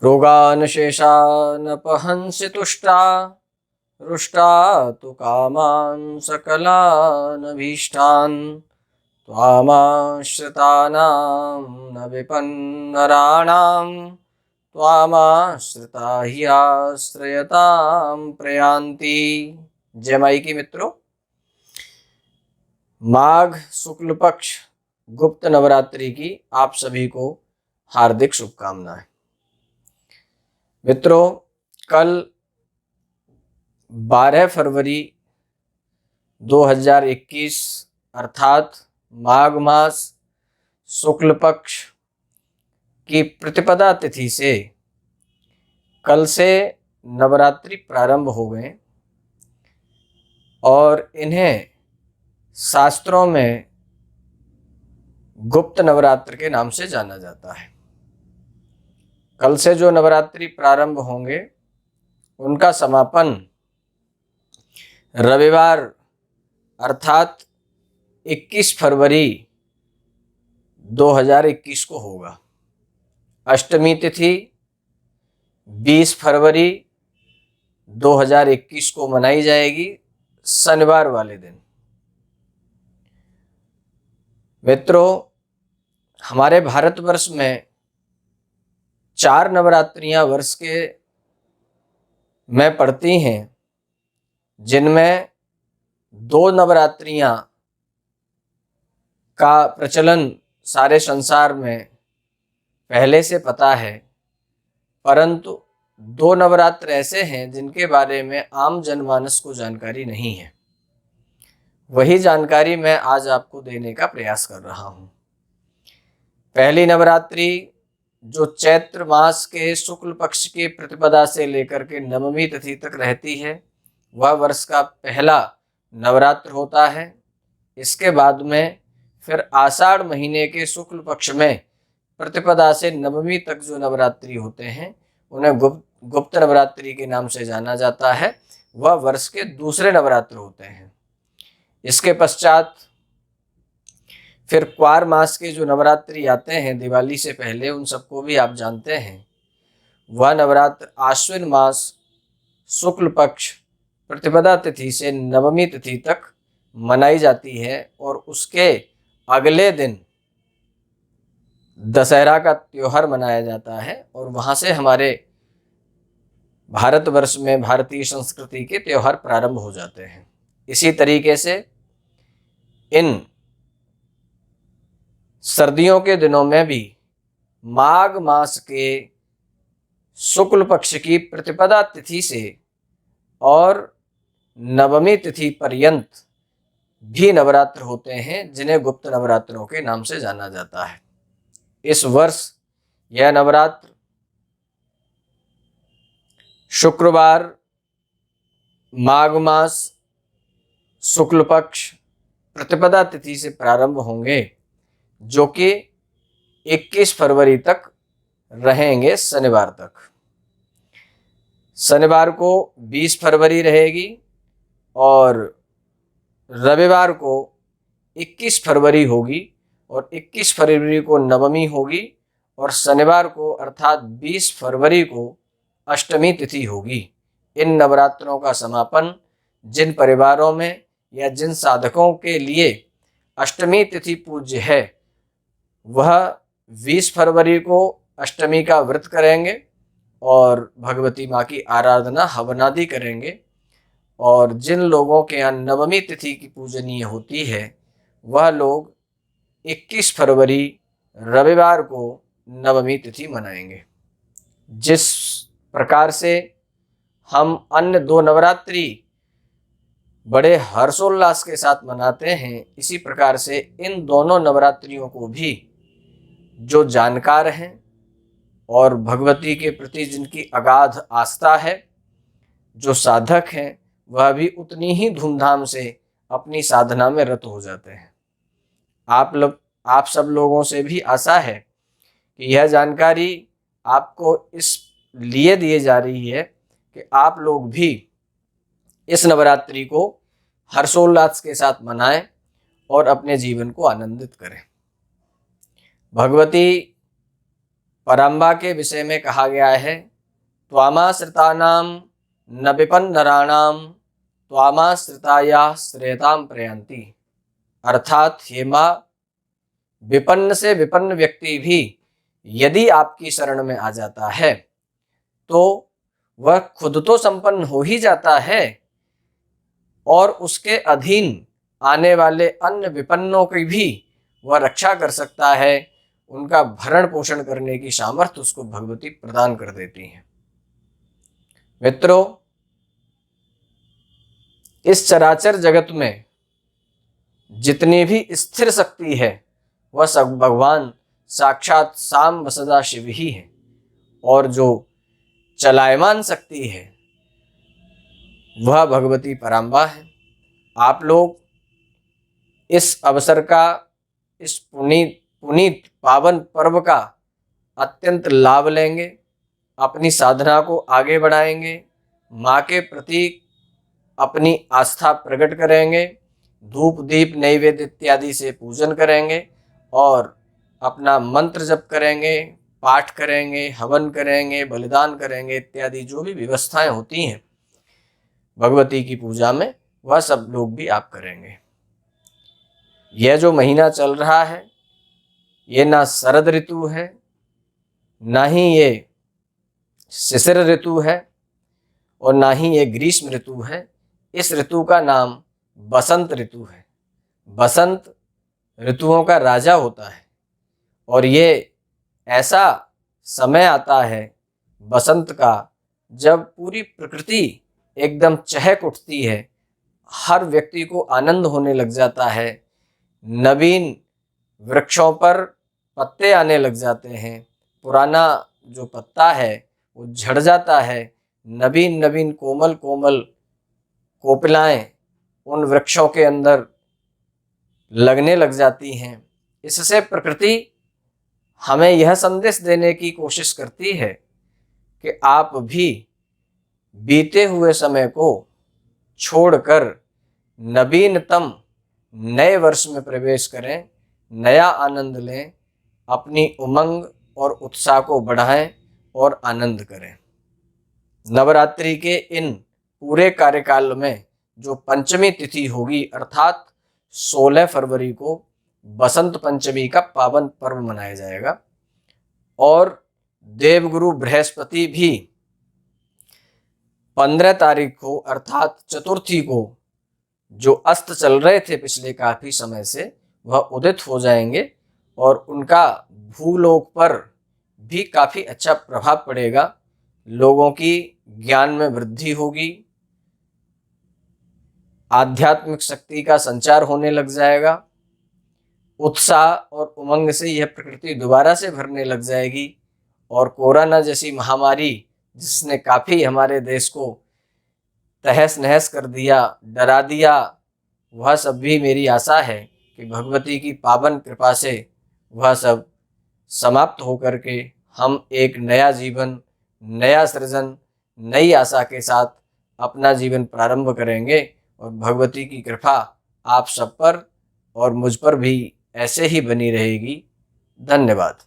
रोगान् शेषानपहंसि तुष्टा रुष्टा तु कामान् सकलानभीष्टान् त्वामाश्रितानां न विपन्नराणां त्वामाश्रिता हि आश्रयतां प्रयान्ति। जय माई की मित्रों, माघ शुक्ल पक्ष गुप्त नवरात्रि की आप सभी को हार्दिक शुभकामनाएं। मित्रों, कल 12 फरवरी 2021 अर्थात माघ मास शुक्ल पक्ष की प्रतिपदा तिथि से कल से नवरात्रि प्रारंभ हो गए और इन्हें शास्त्रों में गुप्त नवरात्र के नाम से जाना जाता है। कल से जो नवरात्रि प्रारंभ होंगे उनका समापन रविवार अर्थात 21 फरवरी 2021 को होगा। अष्टमी तिथि 20 फरवरी 2021 को मनाई जाएगी, शनिवार वाले दिन। मित्रों, हमारे भारतवर्ष में 4 नवरात्रियां वर्ष के में पड़ती हैं, जिनमें 2 नवरात्रियां का प्रचलन सारे संसार में पहले से पता है, परंतु 2 नवरात्र ऐसे हैं जिनके बारे में आम जनमानस को जानकारी नहीं है। वही जानकारी मैं आज आपको देने का प्रयास कर रहा हूँ। पहली नवरात्रि जो चैत्र मास के शुक्ल पक्ष की प्रतिपदा से लेकर के नवमी तिथि तक रहती है, वह वर्ष का पहला नवरात्र होता है। इसके बाद में फिर आषाढ़ महीने के शुक्ल पक्ष में प्रतिपदा से नवमी तक जो नवरात्रि होते हैं उन्हें गुप्त नवरात्रि के नाम से जाना जाता है। वह वर्ष के दूसरे नवरात्र होते हैं। इसके पश्चात फिर क्वार मास के जो नवरात्रि आते हैं दिवाली से पहले, उन सबको भी आप जानते हैं। वह नवरात्र आश्विन मास शुक्ल पक्ष प्रतिपदा तिथि से नवमी तिथि तक मनाई जाती है और उसके अगले दिन दशहरा का त्योहार मनाया जाता है और वहाँ से हमारे भारतवर्ष में भारतीय संस्कृति के त्योहार प्रारंभ हो जाते हैं। इसी तरीके से इन सर्दियों के दिनों में भी माघ मास के शुक्ल पक्ष की प्रतिपदा तिथि से और नवमी तिथि पर्यंत भी नवरात्र होते हैं, जिन्हें गुप्त नवरात्रों के नाम से जाना जाता है। इस वर्ष यह नवरात्र शुक्रवार माघ मास शुक्ल पक्ष प्रतिपदा तिथि से प्रारंभ होंगे, जो कि 21 फरवरी तक रहेंगे, शनिवार तक। शनिवार को 20 फरवरी रहेगी और रविवार को 21 फरवरी होगी और 21 फरवरी को नवमी होगी और शनिवार को अर्थात 20 फरवरी को अष्टमी तिथि होगी। इन नवरात्रों का समापन जिन परिवारों में या जिन साधकों के लिए अष्टमी तिथि पूज्य है, वह 20 फरवरी को अष्टमी का व्रत करेंगे और भगवती माँ की आराधना हवनादि करेंगे। और जिन लोगों के यहाँ नवमी तिथि की पूजनीय होती है, वह लोग 21 फरवरी रविवार को नवमी तिथि मनाएंगे। जिस प्रकार से हम अन्य 2 नवरात्रि बड़े हर्षोल्लास के साथ मनाते हैं, इसी प्रकार से इन दोनों नवरात्रियों को भी जो जानकार हैं और भगवती के प्रति जिनकी अगाध आस्था है, जो साधक हैं, वह भी उतनी ही धूमधाम से अपनी साधना में रत हो जाते हैं। आप सब लोगों से भी आशा है कि यह जानकारी आपको इस लिए दिए जा रही है कि आप लोग भी इस नवरात्रि को हर्षोल्लास के साथ मनाएं और अपने जीवन को आनंदित करें। भगवती पराम्बा के विषय में कहा गया है, त्वामाश्रितानां न विपन्नराणां त्वामाश्रितायाः श्रेयतां प्रयान्ति। अर्थात हे माँ, विपन्न से विपन्न व्यक्ति भी यदि आपकी शरण में आ जाता है तो वह खुद तो संपन्न हो ही जाता है और उसके अधीन आने वाले अन्य विपन्नों की भी वह रक्षा कर सकता है। उनका भरण पोषण करने की सामर्थ्य उसको भगवती प्रदान कर देती हैं। मित्रों, इस चराचर जगत में जितनी भी स्थिर शक्ति है वह सब भगवान साक्षात सांब सदा शिव ही है, और जो चलायमान शक्ति है वह भगवती पराम्बा है। आप लोग इस अवसर का, इस पुनीत पावन पर्व का अत्यंत लाभ लेंगे, अपनी साधना को आगे बढ़ाएंगे, माँ के प्रति अपनी आस्था प्रकट करेंगे, धूप दीप नैवेद्य इत्यादि से पूजन करेंगे और अपना मंत्र जप करेंगे, पाठ करेंगे, हवन करेंगे, बलिदान करेंगे इत्यादि जो भी व्यवस्थाएं होती हैं भगवती की पूजा में, वह सब लोग भी आप करेंगे। यह जो महीना चल रहा है ये ना शरद ऋतु है, ना ही ये शिशिर ऋतु है और ना ही ये ग्रीष्म ऋतु है। इस ऋतु का नाम बसंत ऋतु है। बसंत ऋतुओं का राजा होता है और ये ऐसा समय आता है बसंत का जब पूरी प्रकृति एकदम चहक उठती है, हर व्यक्ति को आनंद होने लग जाता है, नवीन वृक्षों पर पत्ते आने लग जाते हैं, पुराना जो पत्ता है वो झड़ जाता है, नवीन नवीन कोमल कोमल कोपलाएं उन वृक्षों के अंदर लगने लग जाती हैं। इससे प्रकृति हमें यह संदेश देने की कोशिश करती है कि आप भी बीते हुए समय को छोड़कर नवीनतम नए वर्ष में प्रवेश करें, नया आनंद लें, अपनी उमंग और उत्साह को बढ़ाएं और आनंद करें। नवरात्रि के इन पूरे कार्यकाल में जो पंचमी तिथि होगी अर्थात 16 फरवरी को बसंत पंचमी का पावन पर्व मनाया जाएगा और देवगुरु बृहस्पति भी 15 तारीख को अर्थात चतुर्थी को जो अस्त चल रहे थे पिछले काफी समय से वह उदित हो जाएंगे और उनका भूलोक पर भी काफी अच्छा प्रभाव पड़ेगा। लोगों की ज्ञान में वृद्धि होगी, आध्यात्मिक शक्ति का संचार होने लग जाएगा, उत्साह और उमंग से यह प्रकृति दोबारा से भरने लग जाएगी और कोरोना जैसी महामारी जिसने काफ़ी हमारे देश को तहस नहस कर दिया, डरा दिया, वह सब भी मेरी आशा है कि भगवती की पावन कृपा से वह सब समाप्त होकर के हम एक नया जीवन, नया सृजन, नई आशा के साथ अपना जीवन प्रारंभ करेंगे और भगवती की कृपा आप सब पर और मुझ पर भी ऐसे ही बनी रहेगी। धन्यवाद।